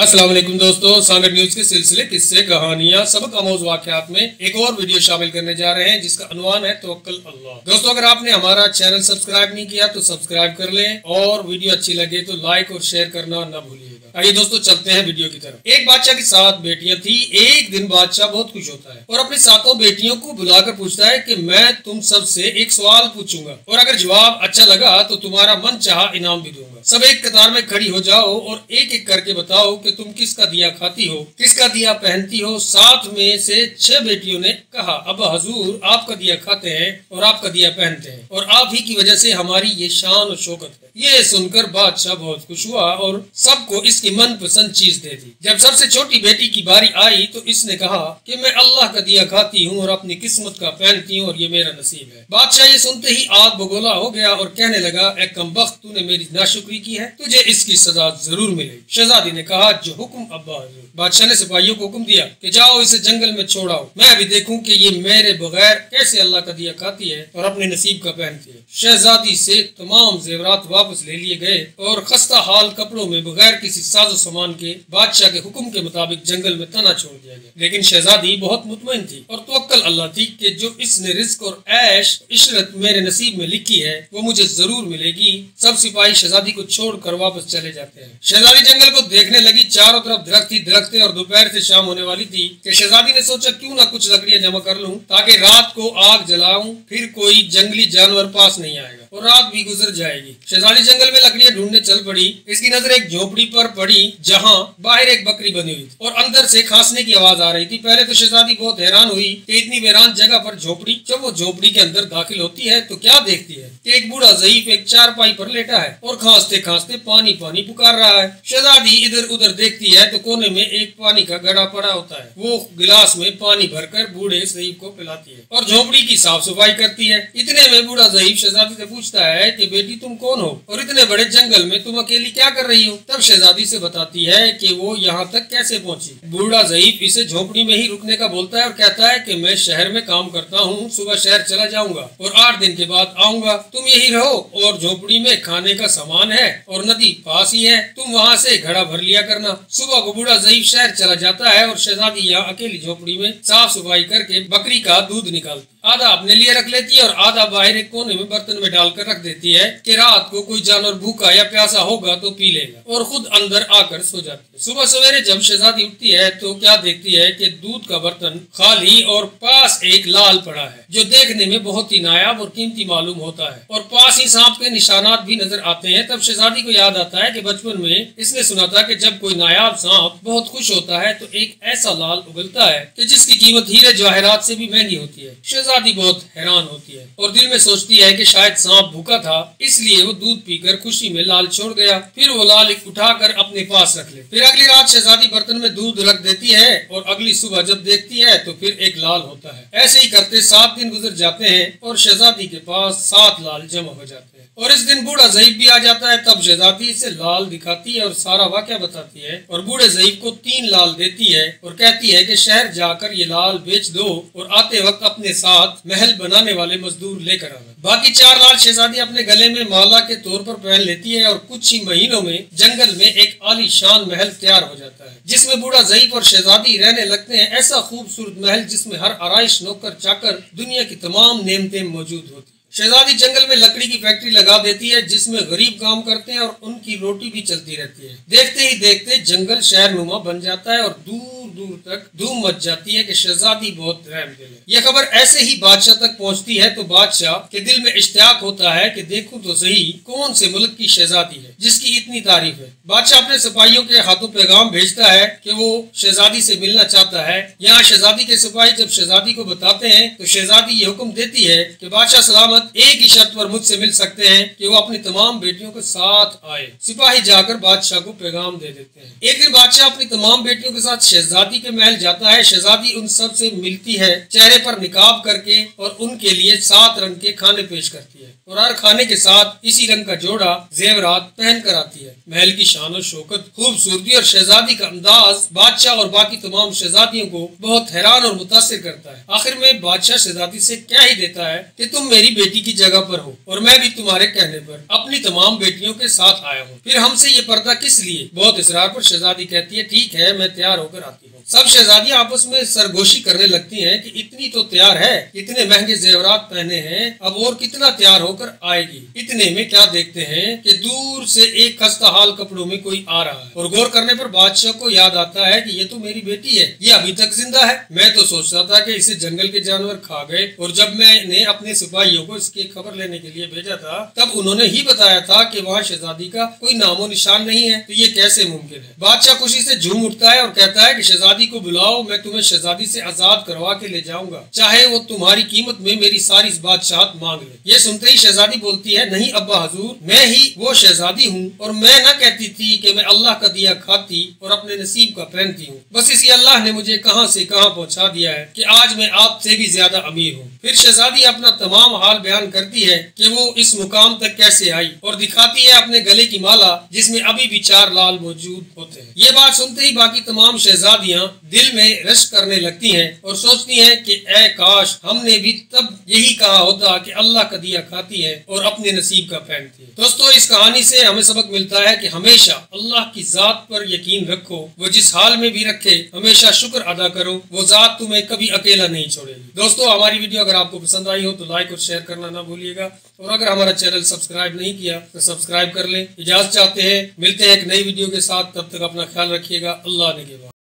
अस्सलाम वालेकुम दोस्तों, सांगड न्यूज के सिलसिले किस्से कहानियां सबक आमोज वाकयात में एक और वीडियो शामिल करने जा रहे हैं जिसका अनवान है तवक्कल अल्लाह। दोस्तों, अगर आपने हमारा चैनल सब्सक्राइब नहीं किया तो सब्सक्राइब कर लें और वीडियो अच्छी लगे तो लाइक और शेयर करना न भूलिएगा। आइए दोस्तों, चलते हैं वीडियो की तरफ। एक बादशाह की 7 बेटियां थी। एक दिन बादशाह बहुत खुश होता है और अपनी 7 बेटियों को बुलाकर पूछता है कि मैं तुम सबसे एक सवाल पूछूंगा और अगर जवाब अच्छा लगा तो तुम्हारा मन चाहा इनाम भी दूंगा। सब एक कतार में खड़ी हो जाओ और एक एक करके बताओ कि तुम किसका दिया खाती हो, किसका दिया पहनती हो। 7 में से 6 बेटियों ने कहा, अब हजूर आपका दिया खाते हैं और आपका दिया पहनते हैं और आप ही की वजह से हमारी ये शान और शौकत है। ये सुनकर बादशाह बहुत खुश हुआ और सबको इसकी मनपसंद चीज दे दी। जब सबसे छोटी बेटी की बारी आई तो इसने कहा कि मैं अल्लाह का दिया खाती हूँ और अपनी किस्मत का पहनती हूँ और ये मेरा नसीब है। बादशाह ये सुनते ही आग बगोला हो गया और कहने लगा, ए कमबख्त, तूने मेरी नाशुक्री की है, तुझे इसकी सजा जरूर मिलेगी। शहजादी ने कहा, जो हुक्म अब्बा हजूर। बादशाह ने सिपाहियों को हुक्म दिया कि जाओ इसे जंगल में छोड़ाओ, मैं भी देखूं कि ये मेरे बगैर कैसे अल्लाह का दिया खाती है और अपने नसीब का पहनती है। शहजादी से तमाम जेवरात वापस ले लिए गए और खस्ता हाल कपड़ों में बगैर किसी साजो सामान के बादशाह के हुक्म के मुताबिक जंगल में तना छोड़ दिया गया। लेकिन शहजादी बहुत मुतमईन थी और तवक्कल अल्लाह थी कि जो इसने रिस्क और ऐश इशरत मेरे नसीब में लिखी है वो मुझे जरूर मिलेगी। सब सिपाही शहजादी को छोड़कर वापस चले जाते हैं। शहजादी जंगल को देखने लगी। चारों तरफ दरख्त ही दरख्त और दोपहर से शाम होने वाली थी कि शहजादी ने सोचा क्यों ना कुछ लकड़ियां जमा कर लूं ताकि रात को आग जलाऊं, फिर कोई जंगली जानवर पास नहीं आएगा और रात भी गुजर जाएगी। शहजादी जंगल में लकड़ियां ढूंढने चल पड़ी। इसकी नजर एक झोपड़ी पर पड़ी जहां बाहर एक बकरी बनी हुई थी और अंदर से खांसने की आवाज आ रही थी। पहले तो शहजादी बहुत हैरान हुई कि इतनी वीरान जगह पर झोपड़ी। जब वो झोपड़ी के अंदर दाखिल होती है तो क्या देखती है कि एक बूढ़ा ज़ईफ एक चारपाई पर लेटा है और खांसते खांसते पानी पानी पुकार रहा है। शहजादी इधर उधर देखती है तो कोने में एक पानी का घड़ा पड़ा होता है। वो गिलास में पानी भरकर बूढ़े ज़ईफ को पिलाती है और झोपड़ी की साफ सफाई करती है। इतने में बूढ़ा ज़ईफ शहजादी से पूछता है कि बेटी तुम कौन हो और इतने बड़े जंगल में तुम अकेली क्या कर रही हो। तब शहजादी से बताती है कि वो यहाँ तक कैसे पहुँची। बूढ़ा ज़ईफ इसे झोपड़ी में ही रुकने का बोलता है और कहता है कि मैं शहर में काम करता हूँ, सुबह शहर चला जाऊंगा और 8 दिन के बाद आऊंगा। तुम यही रहो और झोपड़ी में खाने का सामान है और नदी पास ही है, तुम वहाँ से घड़ा भर लिया करना। सुबह को बूढ़ा ज़ईफ शहर चला जाता है और शहजादी यहाँ अकेली झोपड़ी में साफ सफाई करके बकरी का दूध निकालती, आधा अपने लिए रख लेती है और आधा बाहर एक कोने में बर्तन में डालकर रख देती है कि रात को कोई जानवर भूखा या प्यासा होगा तो पी लेगा, और खुद अंदर आकर सो जाती है। सुबह सवेरे जब शहजादी उठती है तो क्या देखती है कि दूध का बर्तन खाली और पास एक लाल पड़ा है जो देखने में बहुत ही नायाब और कीमती मालूम होता है और पास ही सांप के निशानात भी नजर आते हैं। तब शहजादी को याद आता है कि बचपन में इसने सुना था कि जब कोई नायाब सांप बहुत खुश होता है तो एक ऐसा लाल उगलता है कि जिसकी कीमत हीरे जवाहरात से भी महंगी होती है। शहजादी बहुत हैरान होती है और दिल में सोचती है कि शायद सांप भूखा था इसलिए वो दूध पीकर खुशी में लाल छोड़ गया। फिर वो लाल उठाकर अपने पास रख ले। फिर अगली रात शहजादी बर्तन में दूध रख देती है और अगली सुबह जब देखती है तो फिर एक लाल होता है। ऐसे ही करते 7 दिन गुजर जाते हैं और शहजादी के पास 7 लाल जमा हो जाते हैं और इस दिन बूढ़ा ज़ईफ भी आ जाता है। तब शहजादी इसे लाल दिखाती है और सारा वाक़या बताती है और बूढ़े ज़ईफ को 3 लाल देती है और कहती है कि शहर जाकर ये लाल बेच दो और आते वक्त अपने साथ महल बनाने वाले मजदूर लेकर आना। बाकी 4 लाल शहजादी अपने गले में माला के तौर पर पहन लेती है और कुछ ही महीनों में जंगल में एक आलीशान महल तैयार हो जाता है जिसमें बूढ़ा ज़ईफ और शहजादी रहने लगते हैं। ऐसा खूबसूरत महल जिसमें हर आराइश, नौकर चाकर, दुनिया की तमाम नेमतें मौजूद होती है। शहजादी जंगल में लकड़ी की फैक्ट्री लगा देती है जिसमें गरीब काम करते हैं और उनकी रोटी भी चलती रहती है। देखते ही देखते जंगल शहर नुमा बन जाता है और दूर दूर तक धूम मच जाती है कि शहजादी बहुत रहमदिल है। यह खबर ऐसे ही बादशाह तक पहुंचती है तो बादशाह के दिल में इश्तियाक होता है कि देखूं तो सही कौन से मुल्क की शहजादी है जिसकी इतनी तारीफ है। बादशाह अपने सिपाहियों के हाथों पैगाम भेजता है कि वो शहजादी से मिलना चाहता है। यहाँ शहजादी के सिपाही जब शहजादी को बताते हैं तो शहजादी ये हुक्म देती है कि बादशाह सलामत एक ही शर्त पर मुझसे मिल सकते हैं कि वो अपनी तमाम बेटियों के साथ आए। सिपाही जाकर बादशाह को पैगाम दे देते हैं। एक दिन बादशाह अपनी तमाम बेटियों के साथ शहजादी के महल जाता है। शहजादी उन सब से मिलती है, चेहरे पर निकाब करके और उनके लिए 7 रंग के खाने पेश करती है। और हर खाने के साथ इसी रंग का जोड़ा जेवरात पहन कर आती है। महल की शान और शौकत, खूबसूरती और शहजादी का अंदाज बादशाह और बाकी तमाम शहजादियों को बहुत हैरान और मुतासिर करता है। आखिर में बादशाह शहजादी से क्या ही देता है कि तुम मेरी बेटी की जगह पर हो और मैं भी तुम्हारे कहने पर अपनी तमाम बेटियों के साथ आया हूँ। फिर हमसे ये पर्दा किस लिए? बहुत इसरार पर शहजादी कहती है, ठीक है, मैं तैयार होकर आती हूँ। सब शहजादियां आपस में सरगोशी करने लगती हैं कि इतनी तो तैयार है, इतने महंगे जेवरात पहने हैं, अब और कितना तैयार होकर आएगी। इतने में क्या देखते हैं कि दूर से एक खस्ता हाल कपड़ों में कोई आ रहा है और गौर करने पर बादशाह को याद आता है कि ये तो मेरी बेटी है, ये अभी तक जिंदा है। मैं तो सोचता था कि इसे जंगल के जानवर खा गए और जब मैंने अपने सिपाहियों को इसकी खबर लेने के लिए भेजा था तब उन्होंने ही बताया था कि वहाँ शहजादी का कोई नामो निशान नहीं है, तो ये कैसे मुमकिन है? बादशाह खुशी से झूम उठता है और कहता है कि शहजादी को बुलाओ, मैं तुम्हें शहजादी से आजाद करवा के ले जाऊंगा, चाहे वो तुम्हारी कीमत में मेरी सारी बादशाहत मांग ले। ये सुनते ही शहजादी बोलती है, नहीं अब्बा हजूर, मैं ही वो शहजादी हूँ और मैं न कहती थी कि मैं अल्लाह का दिया खाती और अपने नसीब का पहनती हूँ। बस इसी अल्लाह ने मुझे कहां से कहां पहुंचा दिया है कि आज मैं आपसे भी ज्यादा अमीर हूँ। फिर शहजादी अपना तमाम हाल बयान करती है कि वो इस मुकाम तक कैसे आई और दिखाती है अपने गले की माला जिसमें अभी भी 4 लाल मौजूद होते हैं। ये बात सुनते ही बाकी तमाम शहजादियां दिल में रश्क करने लगती हैं और सोचती हैं कि ऐ काश हमने भी तब यही कहा होता कि अल्लाह का दिया खाती है और अपने नसीब का पहनती है। दोस्तों, इस कहानी से हमें सबक मिलता है कि हमेशा अल्लाह की जात पर यकीन रखो, वो जिस हाल में भी रखे हमेशा शुक्र अदा करो, वो जात तुम्हें कभी अकेला नहीं छोड़ेगी। दोस्तों, हमारी वीडियो अगर आपको पसंद आई हो तो लाइक और शेयर करना ना भूलिएगा और अगर हमारा चैनल सब्सक्राइब नहीं किया तो सब्सक्राइब कर लें। इजाजत चाहते हैं, मिलते हैं एक नई वीडियो के साथ, तब तक अपना ख्याल रखिएगा। अल्लाह ने के बाद।